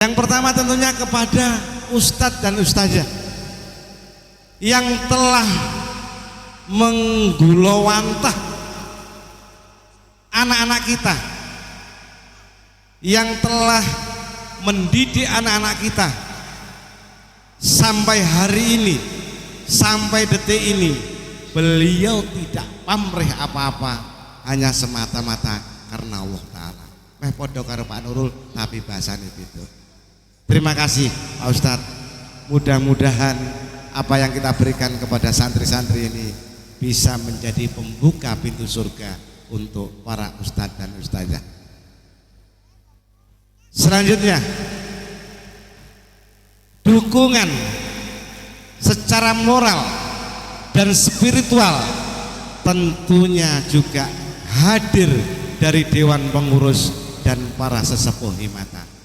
Yang pertama tentunya kepada Ustadz dan Ustazah yang telah menggulawantah anak-anak kita, yang telah mendidik anak-anak kita sampai hari ini, sampai detik ini. Beliau tidak pamrih apa-apa, hanya semata-mata karena Allah Ta'ala. Podo karo Pak Nurul tapi bahasanya itu. Terima kasih Pak Ustadz. Mudah-mudahan apa yang kita berikan kepada santri-santri ini bisa menjadi pembuka pintu surga untuk para ustadz dan ustazah. Selanjutnya, dukungan secara moral dan spiritual tentunya juga hadir dari Dewan Pengurus dan para sesepuh himata.